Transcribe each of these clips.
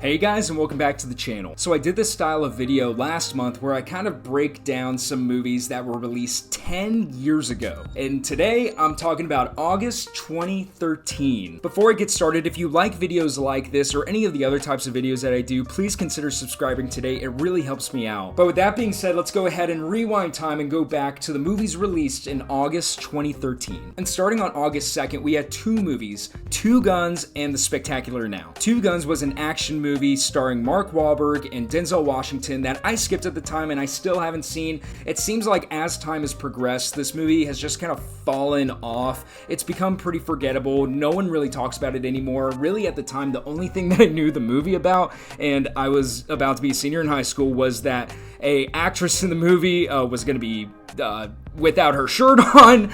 Hey guys, and welcome back to the channel. So I did this style of video last month where I kind of break down some movies that were released 10 years ago. And today I'm talking about August 2013. Before I get started, if you like videos like this or any of the other types of videos that I do, please consider subscribing today. It really helps me out. But with that being said, let's go ahead and rewind time and go back to the movies released in August 2013. And starting on August 2nd, we had two movies, Two Guns and The Spectacular Now. Two Guns was an action movie starring Mark Wahlberg and Denzel Washington that I skipped at the time and I still haven't seen. It seems like as time has progressed, this movie has just kind of fallen off. It's become pretty forgettable. No one really talks about it anymore. Really, at the time, the only thing that I knew the movie about, and I was about to be a senior in high school, was that a actress in the movie was going to be without her shirt on,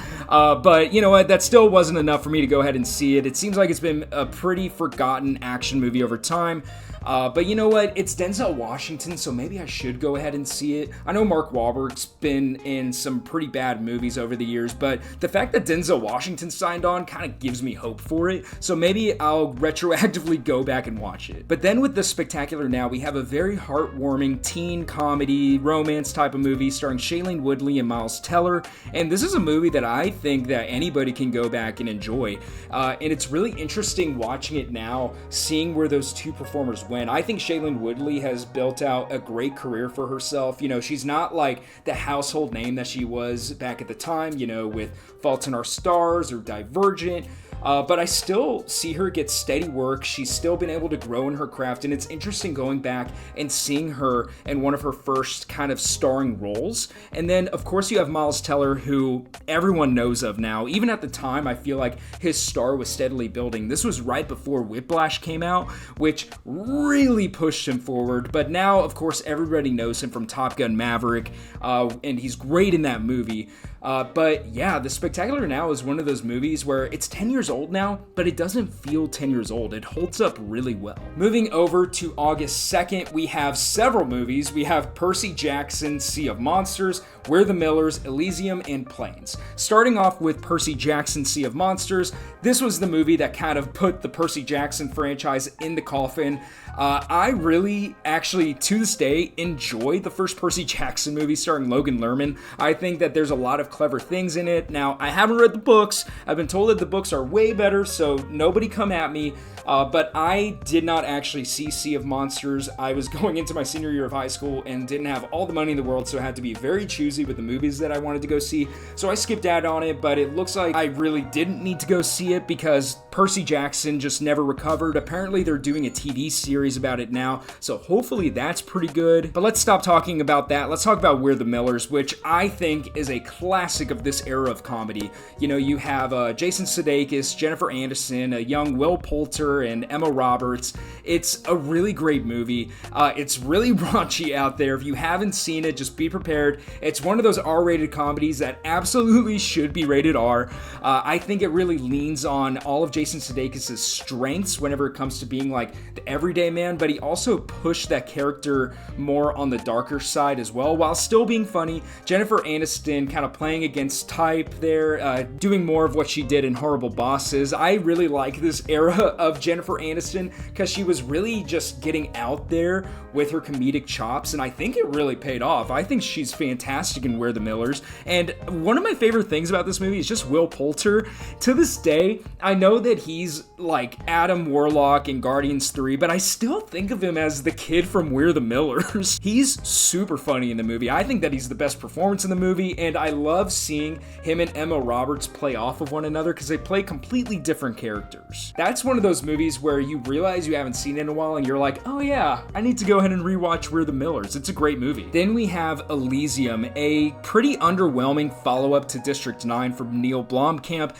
but you know what, that still wasn't enough for me to go ahead and see it. It seems like it's been a pretty forgotten action movie over time, but you know what, it's Denzel Washington, so maybe I should go ahead and see it. I know Mark Wahlberg's been in some pretty bad movies over the years, but the fact that Denzel Washington signed on kind of gives me hope for it, so maybe I'll retroactively go back and watch it. But then with The Spectacular Now, we have a very heartwarming teen comedy, romance type of movie starring Shailene Woodley and Miles Teller, and this is a movie that I think that anybody can go back and enjoy, and it's really interesting watching it now, seeing where those two performers went. I think Shailene Woodley has built out a great career for herself. You know, she's not like the household name that she was back at the time, you know, with Fault in Our Stars or Divergent. But I still see her get steady work. She's still been able to grow in her craft, and it's interesting going back and seeing her in one of her first kind of starring roles. And then, of course, you have Miles Teller, who everyone knows of now. Even at the time, I feel like his star was steadily building. This was right before Whiplash came out, which really pushed him forward. But now, of course, everybody knows him from Top Gun Maverick, and he's great in that movie. But yeah, The Spectacular Now is one of those movies where it's 10 years old now, but it doesn't feel 10 years old. It holds up really well. Moving over to August 2nd, we have several movies. We have Percy Jackson, Sea of Monsters, We're the Millers, Elysium, and Planes. Starting off with Percy Jackson, Sea of Monsters, this was the movie that kind of put the Percy Jackson franchise in the coffin. I really, actually, to this day, enjoy the first Percy Jackson movie starring Logan Lerman. I think that there's a lot of clever things in it. Now, I haven't read the books. I've been told that the books are way better, so nobody come at me. But I did not actually see Sea of Monsters. I was going into my senior year of high school and didn't have all the money in the world, so I had to be very choosy with the movies that I wanted to go see. So I skipped out on it, but it looks like I really didn't need to go see it because Percy Jackson just never recovered. Apparently, they're doing a TV series about it now, so hopefully that's pretty good. But let's stop talking about that. Let's talk about We're the Millers, which I think is a classic of this era of comedy. You know, you have Jason Sudeikis, Jennifer Aniston, a young Will Poulter, and Emma Roberts. It's a really great movie. It's really raunchy out there. If you haven't seen it, just be prepared. It's one of those R-rated comedies that absolutely should be rated R. I think it really leans on all of Jason Sudeikis' strengths whenever it comes to being like the everyday man, but he also pushed that character more on the darker side as well, while still being funny. Jennifer Aniston kind of playing against type there, doing more of what she did in Horrible Bosses. I really like this era of Jennifer Aniston because she was really just getting out there with her comedic chops, and I think it really paid off. I think she's fantastic in We're the Millers, and one of my favorite things about this movie is just Will Poulter. To this day, I know that he's like Adam Warlock in Guardians 3, but I still think of him as the kid from We're the Millers. He's super funny in the movie. I think that he's the best performance in the movie, and I love seeing him and Emma Roberts play off of one another because they play completely different characters. That's one of those movies where you realize you haven't seen it in a while and you're like, oh yeah, I need to go ahead and rewatch We're the Millers. It's a great movie. Then we have Elysium, a pretty underwhelming follow-up to District 9 from Neil Blomkamp.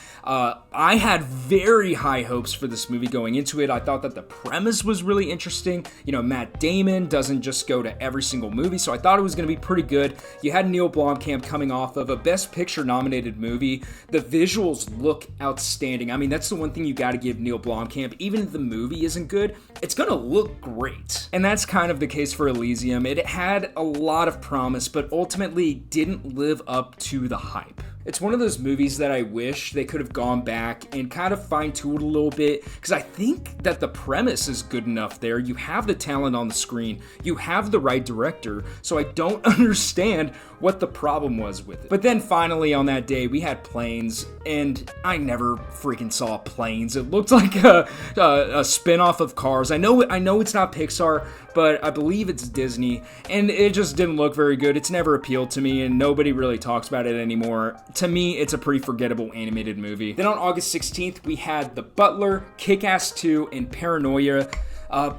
I had very high hopes for this movie going into it. I thought that the premise was really interesting. You know, Matt Damon doesn't just go to every single movie, so I thought it was going to be pretty good. You had Neil Blomkamp coming off of a Best Picture nominated movie. The visuals look outstanding. I mean, that's the one thing you got to give Neil Blomkamp. Even if the movie isn't good, it's going to look great. And that's kind of the case for Elysium. It had a lot of promise, but ultimately didn't live up to the hype. It's one of those movies that I wish they could have gone back and kind of fine-tuned a little bit, because I think that the premise is good enough there. You have the talent on the screen, you have the right director, so I don't understand what the problem was with it. But then finally on that day, we had Planes, and I never freaking saw Planes. It looked like a spin-off of Cars. I know it's not Pixar, but I believe it's Disney, and it just didn't look very good. It's never appealed to me, and nobody really talks about it anymore. To me, it's a pretty forgettable animated movie. Then on August 16th, we had The Butler, Kick-Ass 2, and Paranoia.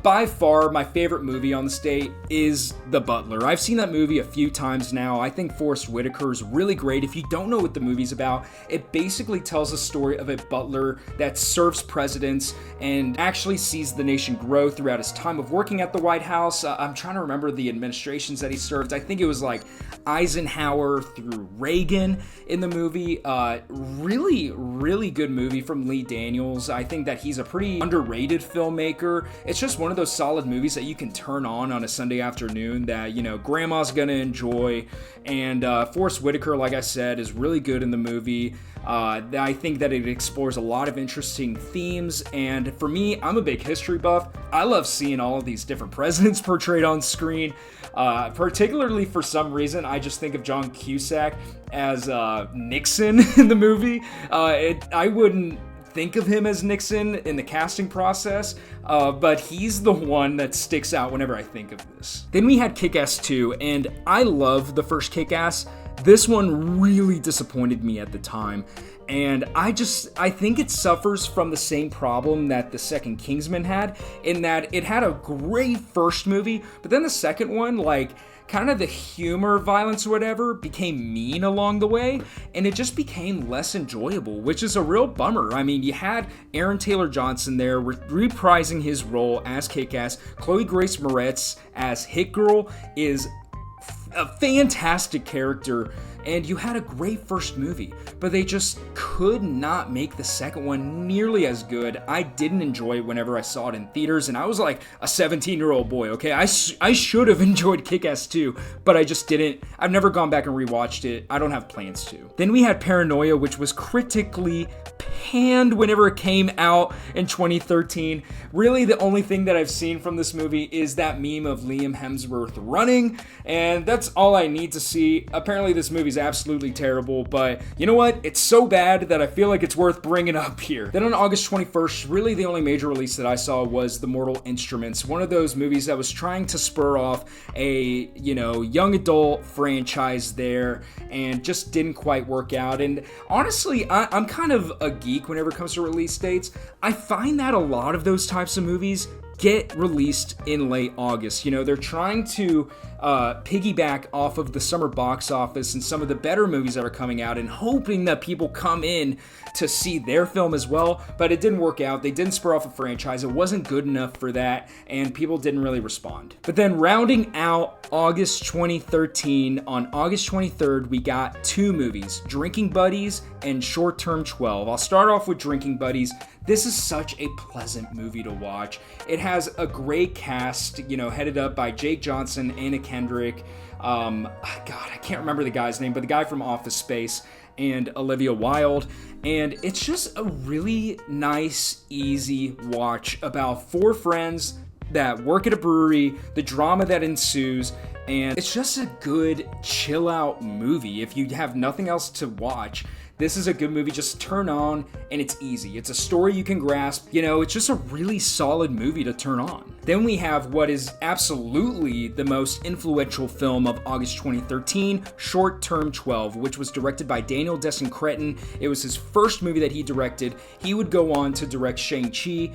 By far, my favorite movie on this date is The Butler. I've seen that movie a few times now. I think Forest Whitaker is really great. If you don't know what the movie's about, it basically tells a story of a butler that serves presidents and actually sees the nation grow throughout his time of working at the White House. I'm trying to remember the administrations that he served. I think it was like Eisenhower through Reagan in the movie. Really good movie from Lee Daniels. I think that he's a pretty underrated filmmaker. It's just one of those solid movies that you can turn on a Sunday afternoon that, grandma's gonna enjoy. And Forest Whitaker, like I said, is really good in the movie. I think that it explores a lot of interesting themes, and for me, I'm a big history buff. I love seeing all of these different presidents portrayed on screen. Particularly for some reason, I just think of John Cusack as Nixon in the movie. I wouldn't think of him as Nixon in the casting process, but he's the one that sticks out whenever I think of this. Then we had Kick-Ass 2, and I love the first Kick-Ass. This one really disappointed me at the time, and I think it suffers from the same problem that the second Kingsman had, in that it had a great first movie, but then the second one, kind of the humor, violence, or whatever, became mean along the way, and it just became less enjoyable, which is a real bummer. I mean, you had Aaron Taylor Johnson there reprising his role as Kick-Ass. Chloe Grace Moretz as Hit Girl is a fantastic character, and you had a great first movie, but they just could not make the second one nearly as good. I didn't enjoy it whenever I saw it in theaters, and I was like a 17-year-old boy, okay? I should have enjoyed Kick-Ass 2, but I just didn't. I've never gone back and rewatched it. I don't have plans to. Then we had Paranoia, which was critically panned whenever it came out in 2013. Really, the only thing that I've seen from this movie is that meme of Liam Hemsworth running, and that's all I need to see. Apparently, this movie's absolutely terrible, but you know what? It's so bad that I feel like it's worth bringing up here. Then on August 21st, really the only major release that I saw was The Mortal Instruments, one of those movies that was trying to spur off a, young adult franchise there, and just didn't quite work out. And honestly, I'm kind of a geek whenever it comes to release dates. I find that a lot of those types of movies get released in late August. They're trying to piggyback off of the summer box office and some of the better movies that are coming out, and hoping that people come in to see their film as well, but it didn't work out. They didn't spur off a franchise. It wasn't good enough for that, and people didn't really respond. But then rounding out August 2013, on August 23rd, we got two movies, Drinking Buddies and Short Term 12. I'll start off with Drinking Buddies. This is such a pleasant movie to watch. It has a great cast, headed up by Jake Johnson, Anna Kendrick, I can't remember the guy's name, but the guy from Office Space, and Olivia Wilde. And it's just a really nice, easy watch about four friends that work at a brewery, the drama that ensues, and it's just a good chill out movie. If you have nothing else to watch, this is a good movie. Just turn on, and it's easy. It's a story you can grasp. It's just a really solid movie to turn on. Then we have what is absolutely the most influential film of August 2013, Short Term 12, which was directed by Daniel Desson Cretton. It was his first movie that he directed. He would go on to direct Shang-Chi.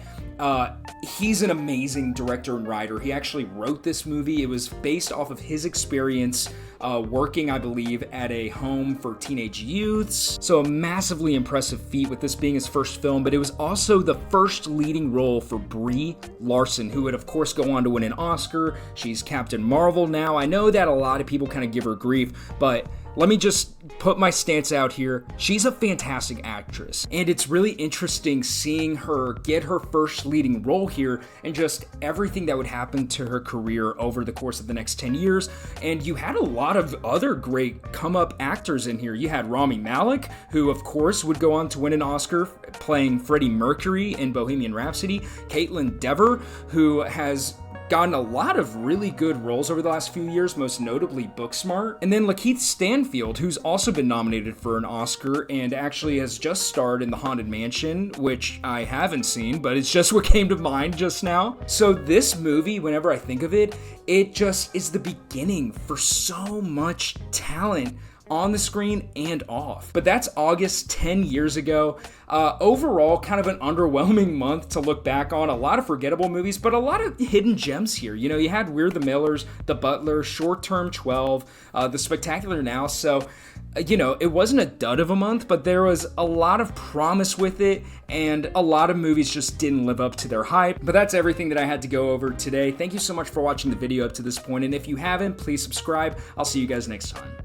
He's an amazing director and writer. He actually wrote this movie. It was based off of his experience working, I believe, at a home for teenage youths. So a massively impressive feat with this being his first film, but it was also the first leading role for Brie Larson, who would of course go on to win an Oscar. She's Captain Marvel now. I know that a lot of people kind of give her grief, but let me just put my stance out here. She's a fantastic actress, and it's really interesting seeing her get her first leading role here and just everything that would happen to her career over the course of the next 10 years. And you had a lot of other great come-up actors in here. You had Rami Malek, who of course would go on to win an Oscar playing Freddie Mercury in Bohemian Rhapsody. Caitlin Dever, who has gotten a lot of really good roles over the last few years, most notably Booksmart. And then Lakeith Stanfield, who's also been nominated for an Oscar and actually has just starred in The Haunted Mansion, which I haven't seen, but it's just what came to mind just now. So this movie, whenever I think of it, it just is the beginning for so much talent on the screen and off. But that's August 10 years ago. Overall, kind of an underwhelming month to look back on. A lot of forgettable movies, but a lot of hidden gems here. You know, you had We're the Millers, The Butler, Short Term 12, The Spectacular Now. So, you know, it wasn't a dud of a month, but there was a lot of promise with it, and a lot of movies just didn't live up to their hype. But that's everything that I had to go over today. Thank you so much for watching the video up to this point, and if you haven't, please subscribe. I'll see you guys next time.